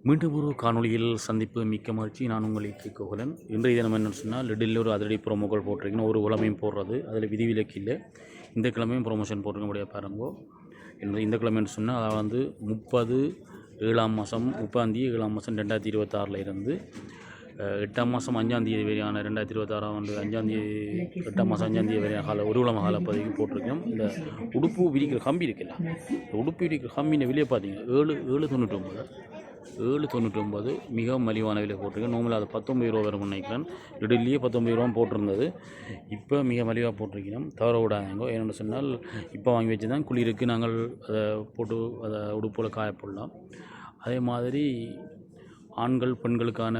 மீண்டும் ஒரு காணொளியில் சந்திப்பு மிக்க மகிழ்ச்சி. நான் உங்கள் கோகுலன். இன்றைய தினம் என்னென்னு சொன்னால், லிடில் ஒரு அதிரடி ப்ரோமோக்கள் போட்டிருக்கணும். ஒரு கிழமையும் போடுறது அதில் விதிவிலக்கு இல்லை. இந்த கிழமையும் ப்ரொமோஷன் போட்டிருக்க முடியாது பாருங்கோ. இந்த கிழமைன்னு சொன்னால் அதாவது 30/7/2026 இருந்து 8/5 வரையான 2026 8/5 வரையான கால ஒரு கிழமை காலப்பதிவுக்கு போட்டிருக்கோம். இந்த உடுப்பு விரிக்கிற கம்பி இருக்குல்ல, இந்த உடுப்பு விரிக்கிற கம்பின விலையை பார்த்தீங்க 799 மிகவும் மலிவான விலை போட்டிருக்கேன். நார்மலாக அது 19 ரூபா வரும் நினைக்கிறேன். லிடில்லையே 19 ரூபா போட்டிருந்தது. இப்போ மிக மலிவாக போட்டிருக்கிறோம். தவற விடாதீங்க. ஏன்னு சொன்னால் இப்போ வாங்கி வச்சு தான் குளிருக்கு நாங்கள் அதை போட்டு அதை உடுப்போல் காயப்படலாம். அதே மாதிரி ஆண்கள் பெண்களுக்கான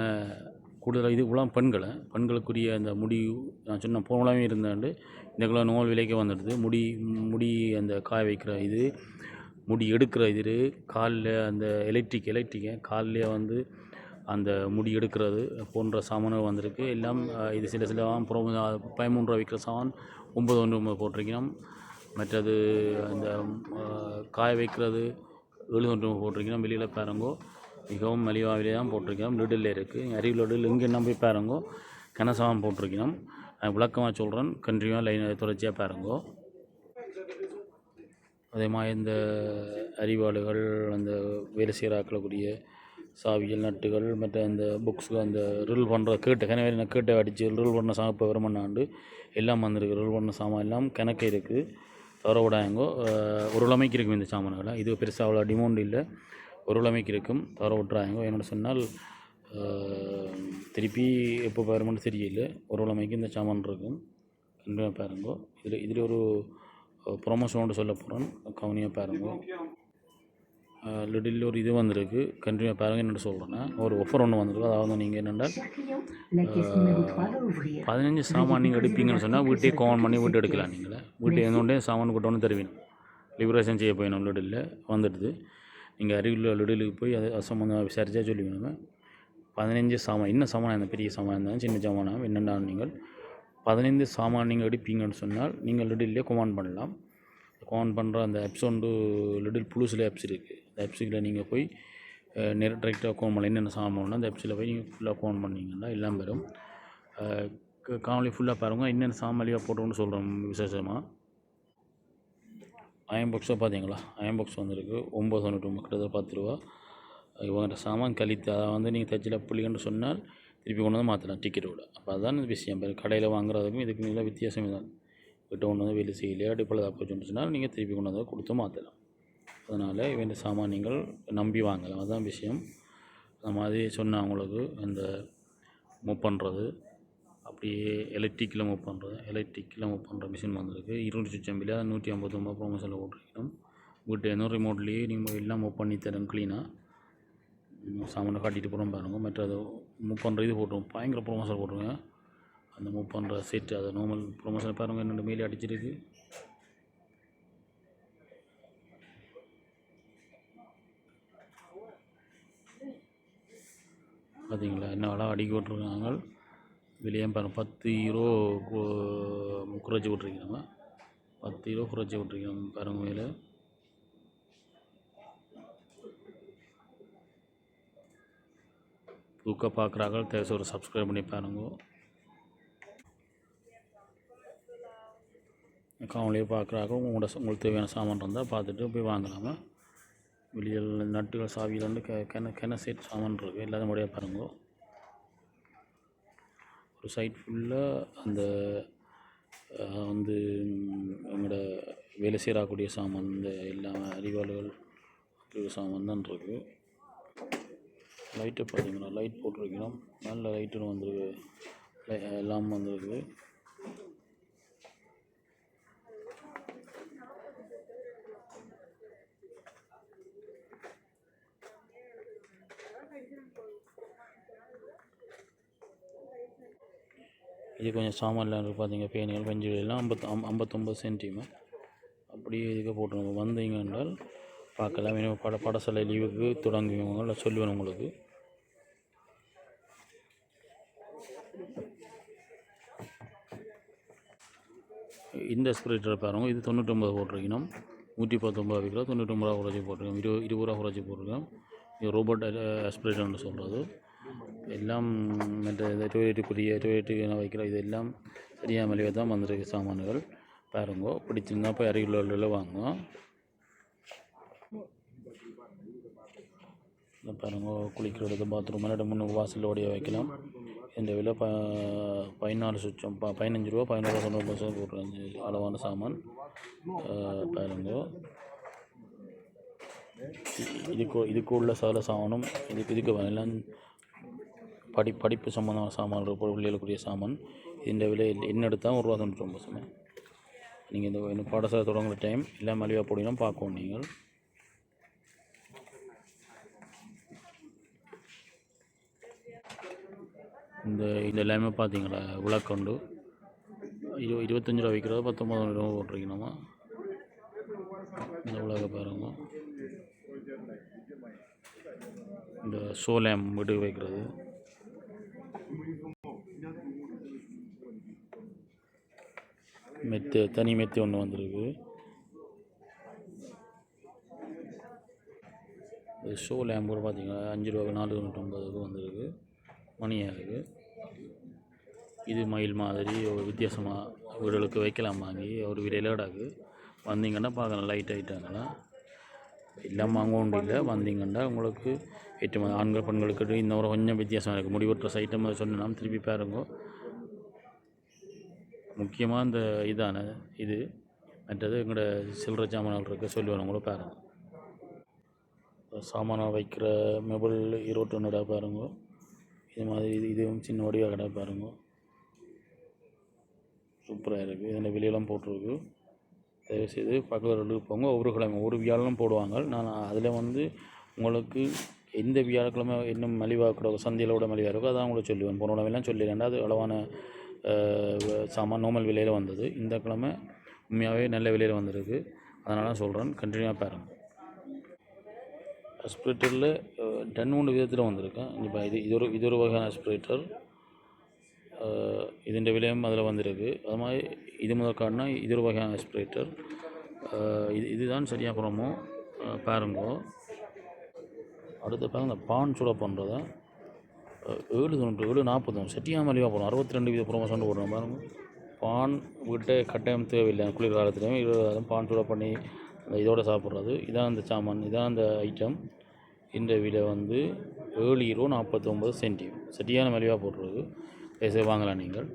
கூடுதலாக இது இவ்வளோ பெண்களுக்குரிய அந்த முடி நான் சொன்ன போலாமே இருந்தாண்டு இந்த கிலோ நோல் விலைக்கு வந்துடுது. முடி அந்த காய வைக்கிற இது, முடி எடுக்கிற இது, காலில் அந்த எலக்ட்ரிக்கை காலில் வந்து அந்த முடி எடுக்கிறது போன்ற சாமான்கள் வந்திருக்கு. எல்லாம் இது சில 13 ரூபா விற்கிற சாமான் 9 போட்டிருக்கணும். மற்றது அந்த காய வைக்கிறது 7 போட்டிருக்கணும். வெளியில் பாருங்கோ மிகவும் மலிவாவிலே தான் போட்டிருக்கணும். லிடில் இருக்குது. அருகில் லிடில் எங்கே என்ன போய் பாருங்கோ கனசாமான் போட்டிருக்கணும். விளக்கமாக சொல்கிறேன். கண்டினியூவாக லைனை தொடர்ச்சியாக பாருங்கோ. அதே மாதிரி இந்த அறிவாளுகள் அந்த வேலை செய்கிறாக்கக்கூடிய சாவியல் நட்டுகள் மற்ற அந்த புக்ஸு அந்த ரில் பண்ணுற கேட்டை அடித்து ரில் பண்ண சாமான் இப்போ வரமண்ணாண்டு எல்லாம் வந்திருக்கு. ரில் பண்ண சாமான் எல்லாம் கணக்கு இருக்குது. தவற விடாங்கோ. ஒரு கிழமைக்கு இருக்கும் இந்த சாமான்களை. இது பெருசாக அவ்வளோ டிமாண்ட் இல்லை. ஒரு கிழமைக்கு இருக்கும். தவற விட்டுறாங்க. என்னோட சொன்னால் திருப்பி எப்போ பாருமென்னு தெரியல. ஒரு கிழமைக்கு இந்த சாமான் இருக்கும். கண்டிப்பாக பாருங்கோ. இதில் ஒரு ப்ரொமோஷனோடு சொல்ல போகிறேன். கவனியாக பாருங்கோ. லிடில் ஒரு இது வந்திருக்கு. கண்டினியூவாக பாருங்கள். என்னென்னு சொல்கிறேன்னா ஒரு ஆஃபர் ஒன்று வந்திருக்கு. அதாவது நீங்கள் என்னென்றால் 15 சாமான் நீங்கள் எடுப்பீங்கன்னு சொன்னால் வீட்டையே கோன் பண்ணி வீட்டு எடுக்கலாம். நீங்களே வீட்டை எந்தோண்டே சாமான் கொண்டு தருவீங்க. லிபரேஷன் செய்ய போயிடும். லிடில் வந்துடுது. நீங்கள் அருகில் லிடிலுக்கு போய் அதை சம்மந்தமாக விசாரித்தா சொல்லுவீங்க. 15 சாமான் என்ன சாமான் அந்த பெரிய சாமான் இருந்தாலும் சின்ன சாமானாக என்னென்னா நீங்கள் 15 சாமான் நீங்கள் எடுப்பீங்கன்னு சொன்னால் நீங்கள் லிடில்லே கமெண்ட் பண்ணலாம். கமெண்ட் பண்ணுற அந்த ஆப்ஸ் ஒன்று லிடில் புளுசில் ஆப்ஸ் இருக்குது. அந்த ஆப்ஸுக்கில் நீங்கள் போய் டைரெக்டாக கமெண்ட் பண்ணலாம். என்னென்ன சாமான் அந்த ஆப்ஸில் போய் நீங்கள் ஃபுல்லாக கமெண்ட் பண்ணிங்கன்னா எல்லாம் வரும். காணொலி ஃபுல்லாக பாருங்கள். என்னென்ன சாமாலியாக போட்டோன்னு சொல்கிறோம். விசேஷமாக அயன் பாக்ஸாக பார்த்தீங்களா, அயன் பாக்ஸ் வந்துருக்கு 999 கிட்டத்தட்ட 10 ரூபா. இவங்கள்ட்ட சாமான் கழித்து அதை வந்து நீங்கள் தச்சில் புள்ளிகன்னு சொன்னால் திருப்பி கொண்டு வந்து மாற்றலாம் டிக்கெட்டோட. அப்போ அதுதான் விஷயம். கடையில் வாங்குறதுக்கும் இதுக்கு நல்ல வித்தியாசம் தான். கிட்ட கொண்டு வந்து வெளியே செய்யலையா டிப்பில் தான் போச்சுன்னு சொன்னால் நீங்கள் திருப்பி கொண்டு வந்து கொடுத்து மாற்றலாம். அதனால் இவன் சாமான் நீங்கள் நம்பி வாங்கலாம். அதுதான் விஷயம். அந்த மாதிரி சொன்னால் அவங்களுக்கு அந்த மூவ் பண்ணுறது அப்படியே எலக்ட்ரிக்கில் மூவ் பண்ணுற மிஷின் வந்திருக்கு. 200 சுவிட்சம்பில் 159 ப்ரொமோஷனில் போட்டிருக்கணும். வீட்டு என்ன ரிமோட்லேயே நீங்கள் எல்லாம் மூவ் பண்ணி தரேன் க்ளீனாக சாமானை காட்டிட்டு போகிறோம் பாருங்க. மற்ற அதை மூவ் பண்ணுற இது போட்டுருவோம். பயங்கர ப்ரொமோஷன் போட்டுருங்க. அந்த மூவ் பண்ணுற செட்டு அதை நார்மல் ப்ரொமோஷன் பாருங்கள். என்னென்ன மேலே அடிச்சிருக்கு பார்த்தீங்களா. என்ன அழகாக அடிக்க விட்ருக்காங்க. வெளியே பாருங்கள் 10 யூரோ குறைச்சி விட்ருக்காங்க. 10 யூரோ குறைச்சி விட்ருக்காங்க பாருங்கள். மேலே புதுக்க பார்க்குறாங்க. தேவை ஒரு சப்ஸ்கிரைப் பண்ணி பாருங்க. காணொலியை பார்க்குறாங்க. உங்களுக்கு தேவையான சாமான் இருந்தால் பார்த்துட்டு போய் வாங்கலாமா. வெளியில் நட்டுகள் சாவியில் வந்து கென செட் சாமான் இருக்குது. எல்லாரும் முடியாது பாருங்க. ஒரு சைட் ஃபுல்லாக அந்த வந்து எங்களோட வேலை செய்யக்கூடிய சாமான் இந்த எல்லா அறிவாளுகள் சாமான் தான் இருக்குது. லைட்டை பார்த்தீங்கன்னா லைட் போட்டிருக்கிறோம். நல்ல லைட்டுன்னு வந்துருக்கு. எல்லாம் வந்துருக்கு. இது கொஞ்சம் சாமான்லாம் இருக்குது பார்த்தீங்க. பேனிகள் பெஞ்சுகளெல்லாம் 59 சென்டிமீ அப்படியே இதுக்கு போட்டுருங்க. வந்தீங்க என்றால் பார்க்கலாம். வேணும் படசலை லீவுக்கு தொடங்குவவங்க சொல்லுவேன் உங்களுக்கு. இந்த ஸ்ப்ரேட்டர் பாருங்க. இது 99 போட்டிருக்கணும். 119 விற்கிறோம். 99 குறைச்சி போட்டிருக்கோம். 20 ரூபா குறைச்சி போட்டிருக்கோம். இது ரோபோட் ஆஸ்பிரேட்டர்னு சொல்கிறது. எல்லாம் மற்ற இந்த டொய்லெட்டுக்கு வைக்கிற இது எல்லாம் சரியாக மலிவாக தான் வந்திருக்கு சாமான்கள். பாருங்கோ, பிடிச்சிருந்தா போய் அருகில் வாங்க. பாருங்க, குளிக்கிறது பாத்ரூம் முன்னுக்கு வாசலில் ஓடிய வைக்கலாம். இந்த விலை 14 சுச்சம் 15 ரூபா 11 போடுறாங்க அளவான சாமான். பாருங்க, இதுக்கு உள்ள சால சாமானும் இதுக்கு எல்லாம் படிப்பு சம்மந்தமான சாமான் பிள்ளைகளுக்குரிய சாமான். இந்த விலை என்ன எடுத்தால் ₹1.99. நீங்கள் இந்த பாடசாலை தொடங்குற டைம் எல்லாம் மலிவாக போடணும் பார்க்கணும். நீங்கள் இந்த எல்லாமே பார்த்தீங்களா, விளக்கொண்டு 25 ரூபா விற்கிறது 19 ரூபா போட்டிருக்கணுமா. இந்த விளக்க பாருங்க, இந்த சோலேம் வீட்டுக்கு வைக்கிறது. தனி மெத்தி ஒன்று வந்திருக்கு. ஷோ லேம்பு கூட பார்த்தீங்கன்னா 5 ரூபா 4.99 வந்திருக்கு. மணியாக இருக்குது. இது மயில் மாதிரி ஒரு வித்தியாசமாக வீடுகளுக்கு வைக்கலாம். வாங்கி ஒரு விலையில் கிடாக்கு. வந்தீங்கன்னா பார்க்கலாம். லைட் ஐட்டங்கள்லாம் எல்லாம் வாங்க இல்லை. வந்தீங்கன்னா உங்களுக்கு ஏற்ற ஆண்கள் பெண்களுக்கு இந்த ஒரு கொஞ்சம் வித்தியாசம் இருக்குது. முடிவெட்டுற ஐட்டம் சொன்னால் திருப்பி பாருங்க. முக்கியமாக இந்த இது மற்றது எங்களோட சில்லறை சாமான்கள் இருக்க சொல்லுவாங்க கூட பாருங்கள். சாமானாக வைக்கிற மெபல் 21 கடை பாருங்க. இது மாதிரி இதுவும் சின்ன வடிவாக கடை பாருங்க. சூப்பராக இருக்குது. இதில் வெளியெல்லாம் போட்டிருக்கு. தயவுசெய்து பக்கத்தில் போங்க. ஒவ்வொரு கிழமை ஒரு வியாழனும் போடுவாங்க. நான் அதில் உங்களுக்கு எந்த வியாழக்கிழமை இன்னும் மலிவாக கூட சந்தையில் கூட மலிவாக இருக்கோ அதான் உங்களுக்கு சொல்லுவேன். போன உடனெல்லாம் சொல்லிடுறேன். அது அளவான சாமான் நார்மல் விலையில் வந்தது. இந்த கிழமை உண்மையாகவே நல்ல விலையில் வந்திருக்கு. அதனால சொல்கிறேன், கண்டினியூவாக பாருங்கள். ஆஸ்பிரேட்டரில் 2 விதத்தில் வந்திருக்கேன். இப்போ இது ஒரு வகையான ஆஸ்பிரேட்டர். ഇതിൻ്റെ விலையும் அதில் வந்திருக்கு. அது மாதிரி இது முதல் காட்டினா இது ஒரு வகையான ஆஸ்பிரேட்டர். இதுதான் சரியாக போகிறோமோ பாருங்கோ. அடுத்த பாருங்க, இந்த பான் சுட பண்ணுறத 7.40 சட்டியாக மலிவாக போகிறோம். 62 வீத ப்ரொமோஷன் போடுறோம் பாருங்க. பான் வீட்டை கட்டாயம் தேவையில்லை. குளிர் காலத்துலேயும் 20 பான் சுட பண்ணி இதோடு சாப்பிட்றது. இதான் அந்த சாமான், இதான் அந்த ஐட்டம். இந்த விலை €7.49. சட்டியான மலிவாக போடுறது. பேச வாங்கலாம் நீங்கள்.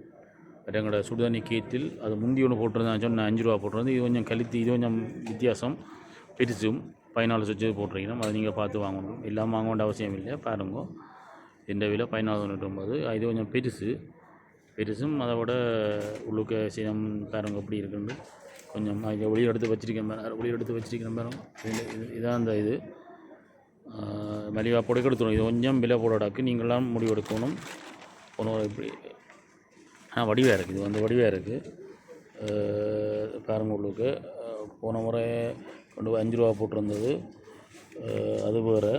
பட் எங்களோட சுடுதண்ணி கீத்தில் அது முந்தி ஒன்று போட்டிருந்தேன். சொன்ன 5 ரூபா போட்டுருந்து. இது கொஞ்சம் கழித்து, இது கொஞ்சம் வித்தியாசம். பெருசும் 14 சுவிட்சு போட்டிருக்கணும். அதை நீங்கள் பார்த்து வாங்கணும். எல்லாம் வாங்க வேண்டிய அவசியம் இல்லை. பாருங்க, இந்த விலை 14.99. இது கொஞ்சம் பெருசும் அதை விட உள்ளுக்க சீனம் பாருங்க எப்படி இருக்குன்னு. கொஞ்சம் இதை ஒளி எடுத்து வச்சிருக்கேன் பாருங்க. இதான் அந்த இது மலிவாக போட எடுத்துடும். இது கொஞ்சம் விலை போடாக்கு நீங்களாம் முடிவு எடுக்கணும். இப்படி வடிவாக இருக்குது. இது வடிவாக இருக்குது பாருங்க. உள்ளுக்கு போன முறை கொண்டு 5 ரூபா போட்டிருந்தது. அது வேறு.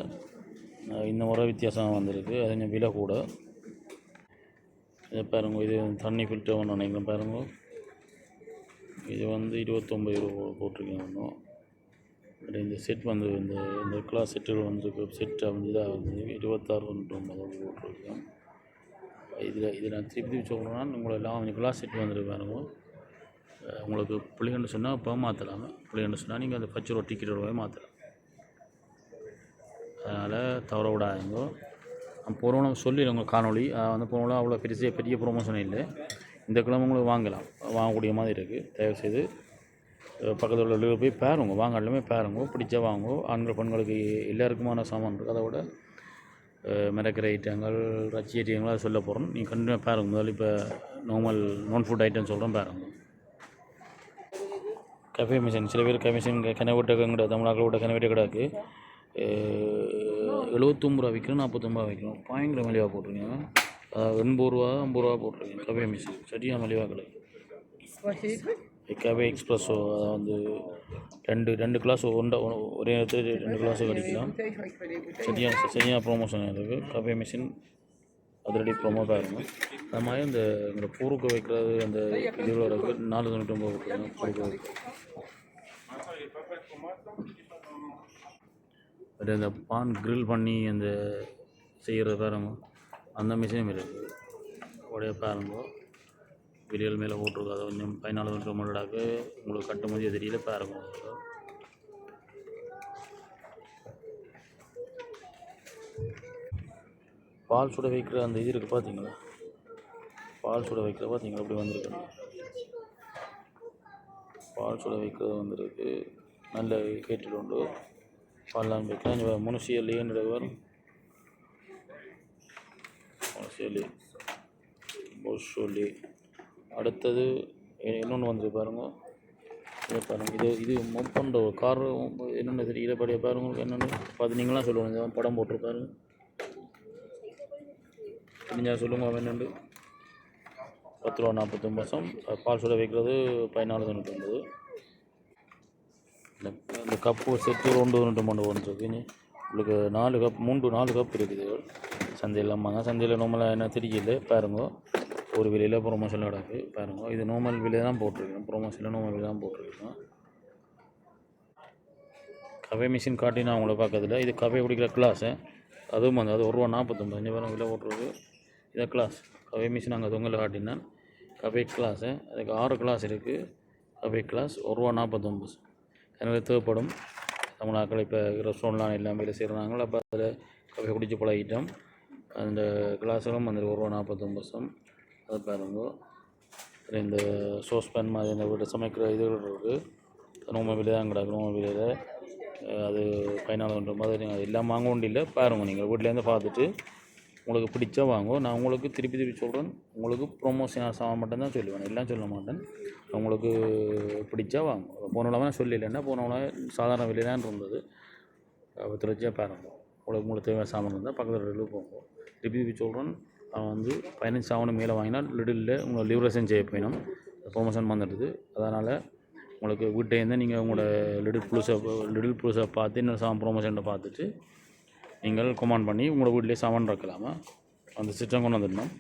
இந்த முறை வித்தியாசமாக வந்திருக்கு. அது கொஞ்சம் விலை கூட. இதை பாருங்க, இது தண்ணி ஃபில்டர் ஒன்று நினைக்கிறேன் பாருங்க. இது 29 ரூபா போட்டிருக்கேன். இந்த செட் இந்த கிளாஸ் செட்டுகள் செட் இதாக 26.99 போட்டிருக்கேன். இதில் நான் திருப்பி சொல்லணும்னா உங்களெல்லாம் கொஞ்சம் கிளாஸ் செட் வந்துருக்கு பாருங்க. உங்களுக்கு பிள்ளைங்கன்னு சொன்னால் இப்போ மாற்றலாம். பிள்ளைங்கன்னு சொன்னால் நீங்கள் அந்த 10 ரூபா டிக்கெட் ரூபாய் மாற்றலாம். அதனால் தவற விடாதீங்க. போகிறோம் சொல்லிடுங்க உங்கள் காணொலி. போனோம் அவ்வளோ பெரிய ப்ரொமோஷன் இல்லை. இந்த கிழமை உங்களுக்கு வாங்கக்கூடிய மாதிரி இருக்குது. தயவுசெய்து பக்கத்தில் உள்ள போய் பாருங்க. வாங்க, எல்லாமே பாருங்க. பிடிச்சா வாங்க. ஆண்கள் பெண்களுக்கு எல்லாருக்குமான சாமான் இருக்குது. அதை விட மிரக்கிற ஐட்டங்கள், ரச்சி ஐட்டங்கள் அதை சொல்ல போகிறோம். நீங்கள் கண்டிப்பாக பாருங்கள். முதல்ல இப்போ நான் ஃபுட் ஐட்டம் சொல்கிறேன் பாருங்க. கஃபே மிஷின், சில பேர் கமிஷன் கிணவிட்ட கிடையாது. தமிழ்நாட்டில் விட்ட கிணவிட்ட கிடாக்கு 79 ரூபா விற்கிறோம், 49 ரூபா விற்கிறோம். பயங்கர மலிவாக போட்டிருக்கீங்க. 80 ரூபா 50 ரூபா போட்டிருக்கீங்க. கஃபே மிஷின் சரியாக மலிவாக கிடையாது. கஃபே எக்ஸ்ப்ரெஸோ அதை ரெண்டு கிளாஸ் ஒரே நேரத்தில் 2 கிளாஸும் கிடைக்கலாம். சரியாக ப்ரொமோஷன் இருக்குது. கஃபே மிஷின் அதிரடி ப்ரொமோ பாருங்க. அது மாதிரி இந்த எங்களோட பூருக்கு வைக்கிறது அந்த இதில் இருக்குது. 4.99 போட்டுருக்கோம். அது அந்த பான் கிரில் பண்ணி அந்த செய்கிறது பாருங்க, அந்த மிஷினும் இருக்குது. உடைய பாருங்க விடியல் மேலே போட்டிருக்கு. அதை கொஞ்சம் 14 நிமிஷம் முன்னாடாக்கு உங்களுக்கு கட்டு மதிய தெரியல பாருங்க. பால் சுட வைக்கிற அந்த இது இருக்குது பார்த்தீங்களா, பால் சுட வைக்கிற பார்த்தீங்களா அப்படி வந்திருக்கு. பால் சுட வைக்கிறது வந்துருக்கு. நல்ல கேட்டில் உண்டு. பால்லாம் வைக்கலாம். முனுசியல் ஏன்னுடையவர் முனுசியல் சொல்லி அடுத்தது இன்னொன்று வந்து பாருங்க. இதை பாருங்கள், இது மூவ் பண்ணுற ஒரு கார் என்னென்ன தெரியல படிய பாருங்க. என்னென்னு பார்த்து நீங்களாம் சொல்லுவாங்க. படம் போட்டிருப்பாருங்க, நீங்கள் சொல்லுங்கள். என்னென்று 10 ரூபா 49. பால் சுட வைக்கிறது 14.99. இந்த கப்பு செட்டு 2.2 வந்துருக்கு. உங்களுக்கு 4 கப் 4 கப் இருக்குது. சந்தையில் அம்மாங்க சந்தையில் நார்மலாக என்ன தெரியல பாருங்க. ஒரு விலையில் ப்ரொமோஷன் நடக்குது பாருங்க. இது நார்மல் விலை தான் போட்டிருக்கேன். ப்ரொமோஷனில் நார்மல் விலை தான் போட்டிருக்கேன். கவே மிஷின் காட்டி நான் உங்களை பார்க்கறதில்ல. இது கவே பிடிக்கிற கிளாஸு, அதுவும் வந்து அது 1 ரூபா 49. இங்கே பாருங்க விலை போட்டிருக்கு. இதை கிளாஸ் கவே மிஷின் அங்கே தொங்கலில் காட்டினேன். கவே கிளாஸு அதுக்கு 6 கிளாஸ் இருக்குது. கவே கிளாஸ் 1 ரூபா 49. எனக்கு தேவைப்படும் தமிழாக்கள் இப்போ ரெஸ்டாரண்ட்லாம் எல்லாம் வேலை செய்கிறாங்க. அப்போ அதில் கவே குடிச்சு பழகிட்டோம். அந்த கிளாஸுகளும் வந்து 1 ரூபா 49. அதை பாருங்க. இந்த சோஸ் பேன் மாதிரி இந்த வீட்டை சமைக்கிற இதுகள் இருக்குது. நோமல் விலை தான் கிடக்கு. நோமல் விலையில் அது 14 மாதிரி எல்லாம் வாங்க ஒன்றும் இல்லை. பாருங்கள், நீங்கள் வீட்டிலேருந்து பார்த்துட்டு உங்களுக்கு பிடிச்சா வாங்க. நான் உங்களுக்கு திருப்பி சொல்கிறேன். உங்களுக்கு ப்ரொமோஷன் சாமான் மட்டும்தான் சொல்லுவேன், எல்லாம் சொல்ல மாட்டேன். உங்களுக்கு பிடிச்சா வாங்க. போனவளவு நான் சொல்லலைன்னா போனவளவு சாதாரண விலையிலான் இருந்தது. திருச்சியாக பாருங்க. உங்களுக்கு தேவையான சாமான் இருந்தால் பக்கத்தில் ரெண்டு போங்க. திருப்பி சொல்கிறேன். அவன் வந்து 15 சாமான் மேலே வாங்கினா லிடில் உங்களை லிவரேஷன் செய்ய போயிடும். ப்ரொமோஷன் வந்துடுது. அதனால் உங்களுக்கு வீட்டேருந்து நீங்கள் உங்களோட லிடில் ப்ளூஸை பார்த்து இன்னொரு சாமான் ப்ரொமோஷனை பார்த்துட்டு நீங்கள் கமாண்ட் பண்ணி உங்களோட வீட்டிலே சாமான் இருக்கலாமா அந்த சிஸ்டம் கொண்டு வந்துடணும்.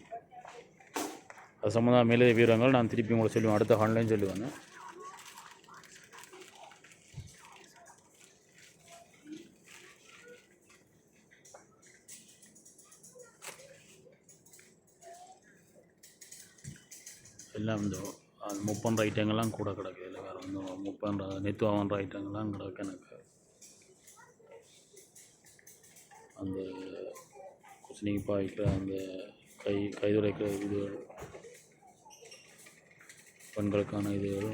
அது சம்மந்தமாக மேலே விவரங்கள் நான் திருப்பி உங்களை சொல்லுவேன். அடுத்த ஹான்லைன் சொல்லுவாங்க. எல்லாம் இந்த மூவ் பண்ணுற ஐட்டங்கள்லாம் கூட கிடக்கு. இல்லை வேறு வந்து மூவ் பண்ணுற நெத்து ஆகின்ற ஐட்டங்கள்லாம் கிடக்கு. எனக்கு அந்த குச்சினிக்கு பாய்க்கிற அந்த கை துடைக்கிற இதுகள், பெண்களுக்கான இதுகள்,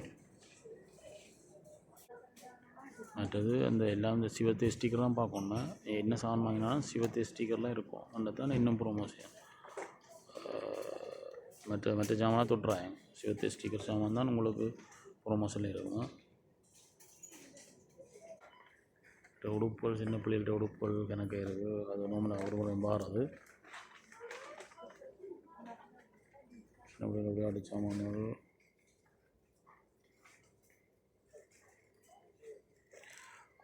மற்றது அந்த எல்லாம் இந்த சிவத்தை ஸ்டிக்கர்லாம் பார்க்கணுன்னா என்ன சாமான் வாங்கினாலும் சிவத்தை ஸ்டிக்கர்லாம் இருக்கும். அந்த தான் இன்னும் ப்ரொமோஷன். மற்ற சாமானாக தொட்டுறாங்க. சிவத்தை ஸ்டிக்கர் சாமான் தான் உங்களுக்கு ப்ரொமோஷனில் இருக்கும். உடுப்புகள் சின்ன பிள்ளைகள்கிட்ட உடுப்புகள் கணக்கு இருக்குது. அது நார்மலாக ஒரு முறை மாறுது. சின்ன பிள்ளைகள் விளையாட்டு சாமான்கள்,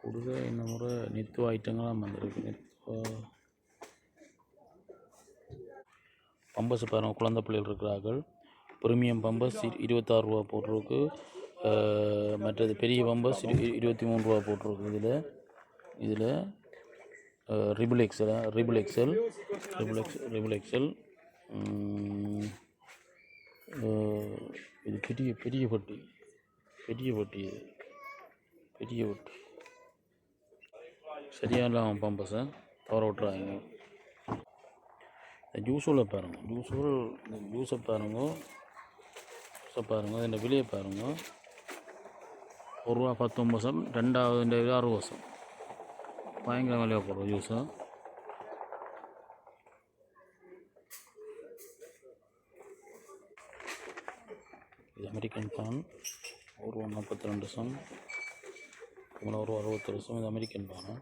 கூடுதல் இந்த முறை நித்துவ ஐட்டங்கள்லாம் வந்துருக்கு. நித்துவ பம்பஸ் பாருங்கள். குழந்தை பிள்ளைகள் இருக்கிறார்கள். ப்ரீமியம் பம்பஸ் 26 ரூபா போட்டிருக்கு. மற்றது பெரிய பம்பஸ் 23 ரூபா போட்டிருக்கு. இதில் ரிபிள் எக்ஸல் இது பெரிய பட்டி சரியான பம்பஸை தவற விட்டுறாங்க. ஜூஸுள்ள பாருங்கள். ஜூஸை பாருங்கள். இந்த விலையை பாருங்கள். 1 ரூபா 19. ரெண்டாவது இந்த 60. பயங்கர விலையாக போடுறோம் ஜூஸு. இது அமெரிக்கன் பான் 1 ரூபா 42. 1 ரூபா 60. இது அமெரிக்கன் பானு.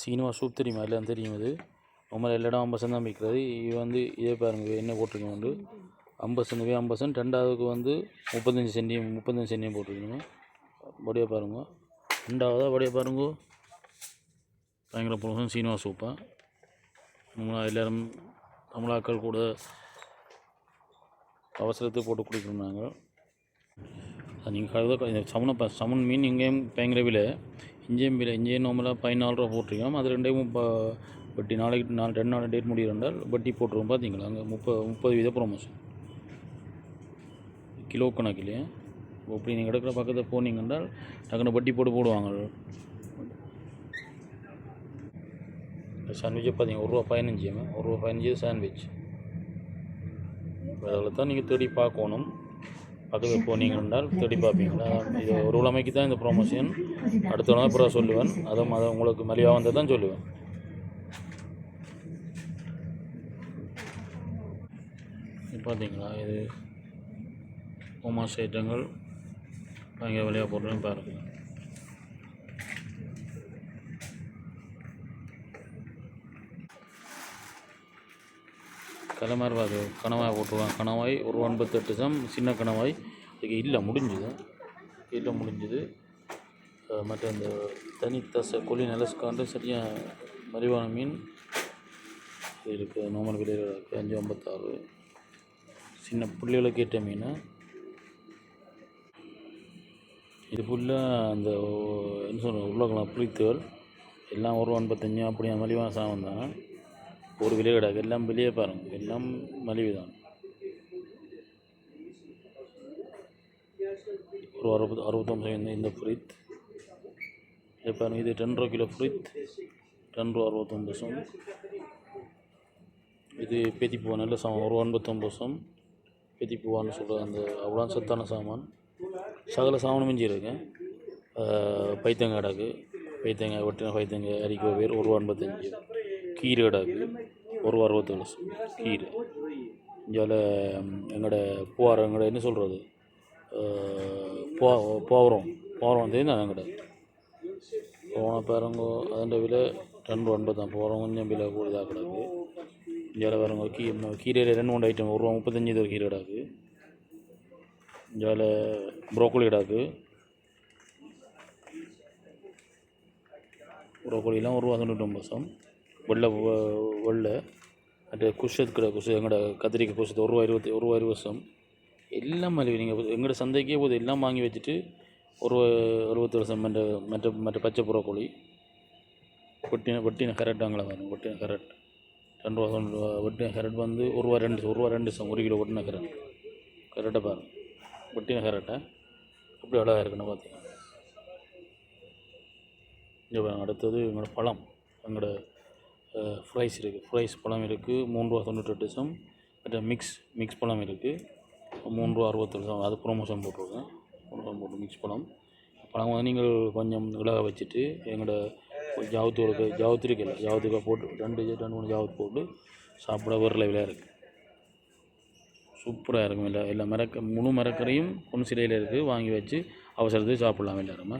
சீனிவா சூப் தெரியுமா? எல்லாம் தெரியும். இது நம்ம எல்லா இடம் 50 தான் விற்கிறது. இது வந்து இதே பாருங்கள் என்ன போட்டிருக்கோம் வந்து 50. ரெண்டாவதுக்கு வந்து 35 சென்டியும் போட்டிருக்கணும். படியாக பாருங்கள். ரெண்டாவதாக படியாக பாருங்க. பயங்கர ப்ரொமோஷன் சீனிவா சூப்பா. எல்லோரும் தமிழாக்கள் கூட அவசரத்துக்கு போட்டு குடிக்கிறாங்க. நீங்கள் கழுத இந்த சமன் மீன் இங்கேயும் பயங்கர விலை, இங்கேயும் விலை. இங்கேயும் நார்மலாக 14 ரூபா போட்டிருக்கோம். அது ரெண்டையும் வட்டி நாளைக்கு 2 நாள் டேட் முடிகிறால் வட்டி போட்டுருவோம். பார்த்தீங்களா அங்கே 30% ப்ரொமோஷன் கிலோ கணக்கிலே. அப்படி நீங்கள் எடுக்கிற பக்கத்தில் போனீங்கன்றால் டக்குன்னு வட்டி போடுவாங்க. சாண்ட்விட்சை பார்த்தீங்க ₹1.15 ₹1.15 சாண்ட்விச். அதில் தான் நீங்கள் தேடி பார்க்கணும். பக்கத்தில் போனீங்கன்றால் தேடி பார்ப்பீங்களா. இது ஒரு உலமைக்கு தான் இந்த ப்ரொமோஷன். அடுத்த நாள் அப்புறம் சொல்லுவேன். அதை உங்களுக்கு மலிவாக வந்தால் தான் சொல்லுவேன். பார்த்தீங்களா இது ஹோமாஸ் ஐட்டங்கள் பயங்கர விலையாக போட்டுருன்னு பாருங்கள். கிளமாரி அது கணவாய் போட்டுருவாங்க. கணவாய் ₹1.88 சின்ன கணவாய். இதுக்கு இல்லை முடிஞ்சுது. மற்ற இந்த தனித்தசை கொல்லி நெலஸ்காண்டு சரியாக மலிவான மீன் இருக்குது. நார்மல் விலையில் இருக்குது. 5.56. சின்ன புள்ளிகளுக்கு ஏற்ற மீன் இது. ஃபுல்லாக அந்த என்ன சொல்கிறது உருளைக்கிழங்கு புளித்தோல் எல்லாம் ₹1.85 அப்படி மலிவான சாமான் தானே. ஒரு விலை கிடையாது. எல்லாம் வெளியே பாருங்கள், எல்லாம் மலிவு தான். ஒரு 69 இந்த ஃப்ரித் இதை பாருங்கள். இது 10 ரூபா கிலோ ஃப்ரித், ₹10.69. இது பேத்திப்பூவா நல்ல சாமான், ₹1.89. பேத்திப்பூவான்னு சொல்கிற அந்த அவ்வளோ சத்தான சாமான். சகல சாமானும் மிஞ்சி இருக்கேன். பைத்தங்காய் கிடக்கு, பைத்தங்காய் வெட்டின பைத்தங்காய் அரிக்கோ பேர் ₹1.85. கீரை கிடக்கு ₹1.67. கீரை இந்தியாவில் எங்களோட எங்களோட என்ன சொல்கிறது போகிறோம் தெரியும் தான். எங்கள்கிட்ட போன பாருங்கோ அதோட விலை ₹2.80 தான். போகிறோம் கொஞ்சம் விலை கூடுதலாக கிடக்கு. இந்தியாவில் பாருங்க கீரையில் 2 ஐட்டம் ₹1.35 ஒரு கீரை கிடக்கு. இந்தியாவில் ப்ரோக்கோலி கிடக்கு. ப்ரோக்கோலிலாம் ₹1.99. வெள்ளை மற்ற குஷத் கிடக்கு. எங்களோட கத்திரிக்காய் குஷத்து ₹1.20. எல்லாம் மலிவு. நீங்கள் எங்களோட சந்தைக்கே போது எல்லாம் வாங்கி வச்சுட்டு ₹67 மற்ற பச்சை ப்ரோக்கோலி வெட்டின கேரட் அங்கே வரும். வெட்டின கேரட் ₹2. வெட்டின கேரட் வந்து ₹1.2 1 கிலோ வெட்டின கேரட்டை பாருங்கள். வெட்டின கேரட்டை எப்படி அழகாக இருக்குன்னு பார்த்தீங்கன்னா. இங்கே அடுத்தது எங்களோட பழம், எங்களோட ஃப்ரைஸ் இருக்குது. ஃப்ரைஸ் பழம் இருக்குது ₹3.98. மற்ற மிக்ஸ் பழம் இருக்குது ₹3.67. அது ப்ரொமோஷன் போட்டிருக்கேன். போட்டு மிக்ஸ் பழம் வந்து நீங்கள் கொஞ்சம் இலக வச்சுட்டு எங்களோட ஜாவத்து இருக்குல்ல, ஜாவத்துக்காக போட்டு 2-3 ஜாவத்து போட்டு சாப்பிட ஒரு லெவலாக இருக்குது. சூப்பராக இருக்கும். எல்லா முழு மரக்கரையும் சிலையில் இருக்குது. வாங்கி வச்சு அவசரத்துக்கு சாப்பிட்லாம் எல்லாருமே.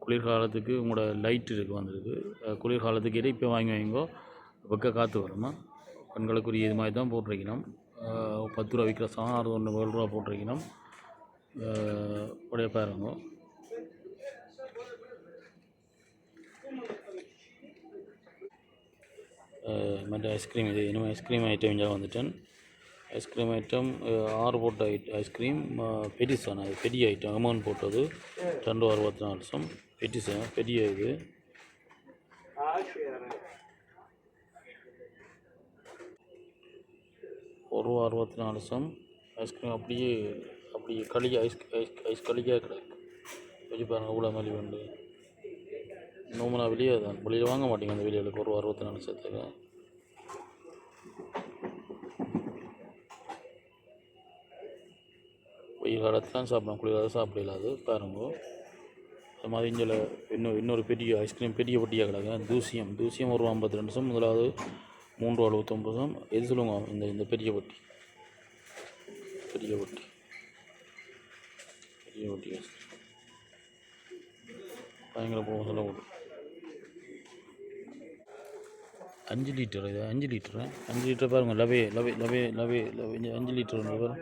குளிர்காலத்துக்கு உங்களோட லைட் வந்திருக்கு. குளிர்காலத்துக்கு இப்போ வாங்கோ வெக்க காற்று வருமா. கண்களுக்குரிய இது மாதிரி தான் போட்டிருக்கணும். 10 ரூபா விற்கிற சாமான் 7 ரூபா போட்டிருக்கணும். உடைய பாருங்க. மற்ற ஐஸ்கிரீம் இது இன்னும் ஐஸ்கிரீம் ஐட்டம் இங்கே வந்துட்டேன். ஐஸ்கிரீம் ஐட்டம் 6 போட்ட ஐஸ்கிரீம் பெரிசான அது பெரிய ஐட்டம் அமௌண்ட் போட்டது ₹2.64. பெட்டிசா பெரிய இது ₹1.64. ஐஸ்கிரீம் அப்படியே ஐஸ் களியாக கிடக்கு. வச்சு பாருங்கள் அவ்வளோ மலி உண்டு. நோமலாக வெளியே தான் வெளியில் வாங்க மாட்டேங்க. அந்த வெளியில் ₹1.64. வெயில் காலத்தில் சாப்பிடலாம், குளிர் சாப்பிடல. அது பாருங்க. அது மாதிரி இங்கே இன்னொரு பெரிய ஐஸ்கிரீம் பெரிய பொட்டியாக கிடக்கு. தூசியம் ₹1.52. முதலாவது ₹3.69. எது சொல்லுங்க இந்த பெரிய பொட்டி பயங்கர போக சொல்ல போட்டு 5 லிட்டர். இது 5 லிட்டர் பாருங்கள். லவே 5 லிட்டர் பாருங்கள்.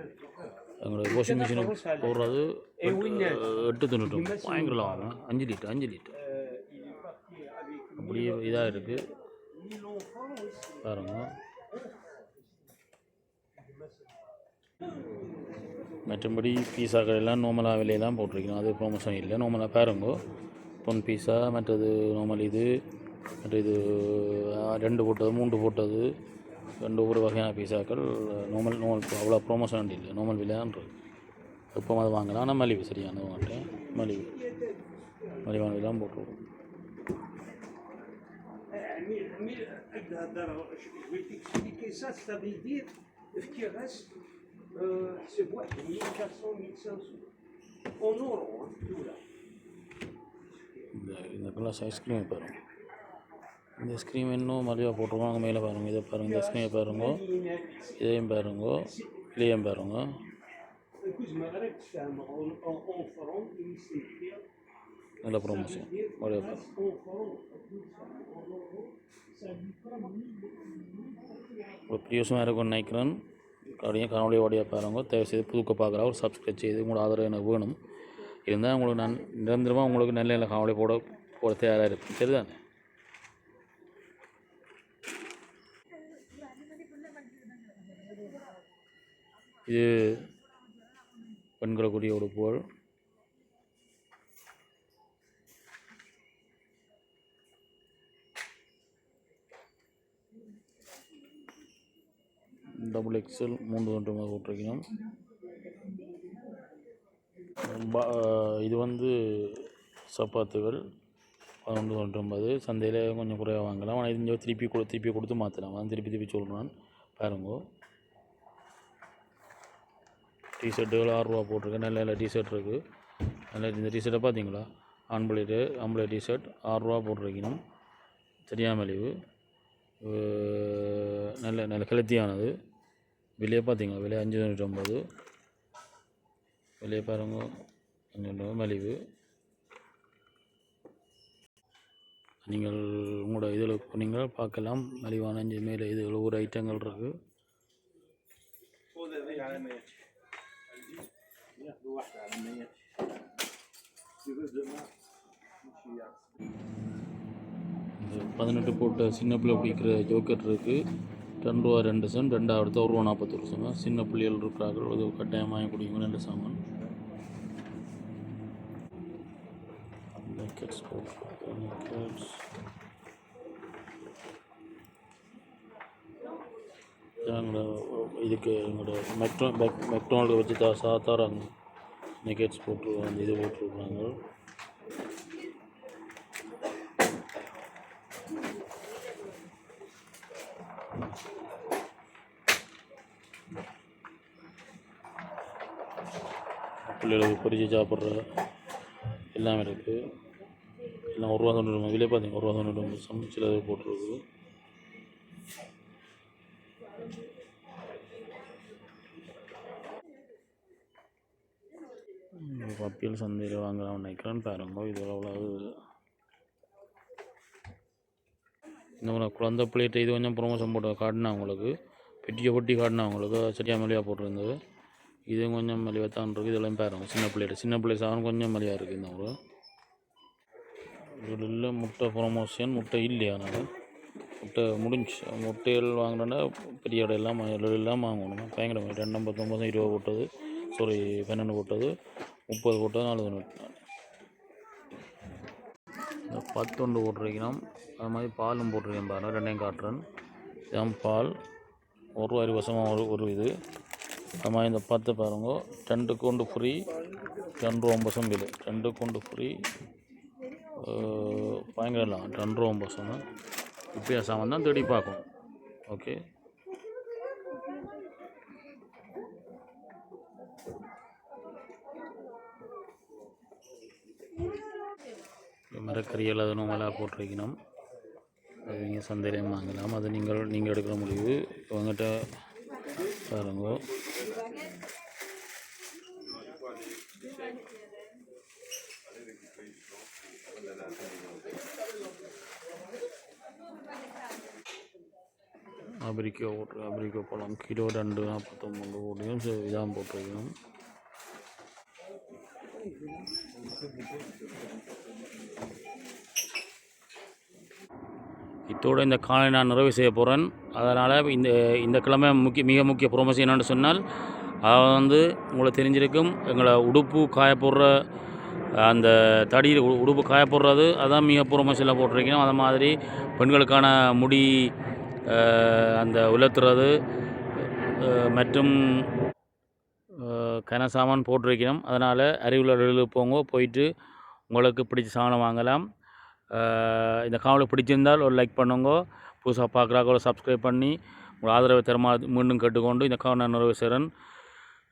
எங்களோட வாஷிங் மிஷினுக்கு போடுறது $8.99. பயங்கர லாபம். 5 லிட்டர் அப்படியே இதாக இருக்குது பாருங்கள். மற்றபடி பீஸாக்கள் எல்லாம் நார்மலாக விலையெல்லாம் போட்டிருக்கணும், அது ப்ரொமோஷன் இல்லை. நார்மலாக பாருங்கோ, பொன் பீஸா, மற்றது நார்மல் இது, மற்ற இது 2 போட்டது 3 போட்டது 2 ஒவ்வொரு வகையான பீஸாக்கள் நார்மல் அவ்வளோ ப்ரொமோஷன் இல்லை, நார்மல் விலையான்றது. எப்போ அது வாங்கலாம், ஆனால் மலிவு சரியானது மாட்டேன், மலிவான விலைலாம் போட்டுருவோம். Je vais t'expliquer ça, ça veut dire ce qui reste, c'est boîte 1400, 1500 en euros, tout là. இந்த கிளாஸ் ஐஸ்கிரீம் பாருங்க, இந்த ஐஸ்கிரீம் இன்னும் மலிவாக போட்டுருவோம். அங்கே மேலே பாருங்கள், இதை பாருங்கள், இந்த ஐஸ்கிரீமை பாருங்க, இதையும் பாருங்க, இதையும் பாருங்க. நல்ல ப்ரொமோஷன் மலிவாக பாருங்க. ஒரு பிரியோசமாக இருக்கும்னு நினைக்கிறேன். காணொலியை ஓடியாக பாருங்க. தயவு செய்து புதுக்க பார்க்குறா ஒரு சப்ஸ்கிரைப் செய்து உங்களோட ஆதரவு எனக்கு வேணும். இருந்தால் உங்களுக்கு நான் நிரந்தரமாக உங்களுக்கு நல்ல நல்ல காணொலி போட தயாராக இருப்பேன். சரிதானே? இது பெண்களுக்குரிய உடுப்புகள். XXL 3 ஒன்றுமாக போட்டிருக்கணும். இது வந்து சப்பாத்துகள் 11.9. சந்தையில் கொஞ்சம் குறைவாக வாங்கலாம், ஆனால் இது திருப்பி கொடுத்து மாற்றலாம். அதான் திருப்பி சொல்கிறேன் பாருங்க. டிஷர்ட்டுகள் 6 ரூபா போட்டிருக்கேன். நல்ல டிஷர்ட் இருக்குது. இந்த டிஷர்ட்டை பார்த்தீங்களா, ஆம்பளை டிஷர்ட் 6 ரூபா போட்டிருக்கணும். சரியான மலிவு, நல்ல கிளத்தியானது. விலையை பார்த்தீங்களா, விலை 5.9. விலையை பாருங்க, 5.9 மலிவு. நீங்கள் உங்களோட இதில் நீங்கள் பார்க்கலாம், மலிவான 5 மேலே இது ஒரு ஐட்டங்கள் இருக்குது. இந்த 18 போட்ட சின்ன பிள்ளை பிடிக்கிற ஜோக்கெட் இருக்குது. 2 ரூபா 2 சென்ட், 2 எடுத்து 1 ரூபா 41 சென்ட். சின்ன பிள்ளைகள் இருக்கிறார்கள், அது கட்டாயம் வாங்கி குடிங்க. 2 சாமான். இதுக்கு எங்களோட மெக்டோனல்டு வச்சு தராங்க. நெக்கெட்ஸ் போட்டு அந்த இது போட்டுருக்குறாங்க. பிள்ளைகளுக்கு பொரிச்சு சாப்பிட்ற எல்லாமே இருக்குது. எல்லாம் 1 ரூபா 90. விலை பார்த்தீங்க 1 ரூபா 90. சில இது போட்டுருக்குது. பப்பியல் சந்தையில் வாங்கலாம் நினைக்கிறேன்னு பாருங்க. இது அவ்வளோ இந்த குழந்தை பிள்ளைகிட்ட இது கொஞ்சம் ப்ரொமோஷன் போட்டு காட்டினா அவங்களுக்கு, பெட்டி காட்டினா அவங்களுக்கு சரியாக மலிவாக போட்டிருந்தது. இதுவும் கொஞ்சம் மலிவாக தான் இருக்குது. இதெல்லாம் பாருங்க, சின்ன பிள்ளை சாதம் கொஞ்சம் மலிவாக இருக்குது. இந்த ஊர் இதில் இல்லை முட்டை ப்ரொமோஷன். முட்டை இல்லையா, அதனால் முட்டை முடிஞ்சு. முட்டைகள் வாங்கினோன்னா பெரிய இடையெல்லாம் எல்லாம் வாங்கணும். பயங்கரமாக 2.9 20 போட்டது, 12 போட்டது, 30 போட்டது, 4 இந்த 10 போட்டிருக்கணும். அது மாதிரி பாலும் போட்டிருக்கேன் பாருங்கள், 2டையும் காட்டுறேன். இதான் பால் 1 ரூபா 20 பைசா ஒரு இது. அது மாதிரி இந்த 10 பாருங்க, 2 கொண்டு ஃப்ரீ, 2 ரூபா 9 பைசா பில்லு. 2 கொண்டு ஃப்ரீ, பயங்கரலாம் 2 ரூபா 9 பைசா. இப்படியா சாமான் தான் தேடி பார்க்கணும். ஓகே, மரக்கறிகள் அது மேலே போட்டிருக்கணும். அது நீங்கள் சந்தையிலையும் வாங்கலாம். அது நீங்கள் எடுக்கிற முடிவு. இவங்ககிட்ட பாருங்க. அப்ரிக்கோ பழம் கிலோ 2.49 போட்டியும் இதான் போட்டிருக்கணும். இத்தோடு இந்த காலை நான் நிறைவு செய்ய போகிறேன். அதனால் இந்த கிழமை மிக முக்கிய ப்ரொமோஷன் என்னென்னு சொன்னால், அதை வந்து உங்களுக்கு தெரிஞ்சிருக்கும் எங்களை உடுப்பு காய போடுற அந்த தடியில் உடுப்பு காய போடுறது அதான் மிக ப்ரொமோஷனில் போட்டிருக்கணும். அது மாதிரி பெண்களுக்கான முடி அந்த உலர்த்துறது மற்றும் சாமான் போட்டிருக்கணும். அதனால் அறிவுள்ள போங்க, போயிட்டு உங்களுக்கு பிடிச்ச சாமானை வாங்கலாம். இந்த காணொளி பிடிச்சிருந்தால் ஒரு லைக் பண்ணுங்க. புதுசாக பார்க்குறாங்க சப்ஸ்கிரைப் பண்ணி உங்கள் ஆதரவை தரமா மீண்டும் கேட்டுக்கொண்டு இந்த காணொளி நிறைவு செய்கிறேன்.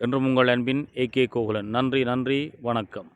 என்றும் உங்கள் அன்பின் AK கோகுலன். நன்றி, வணக்கம்.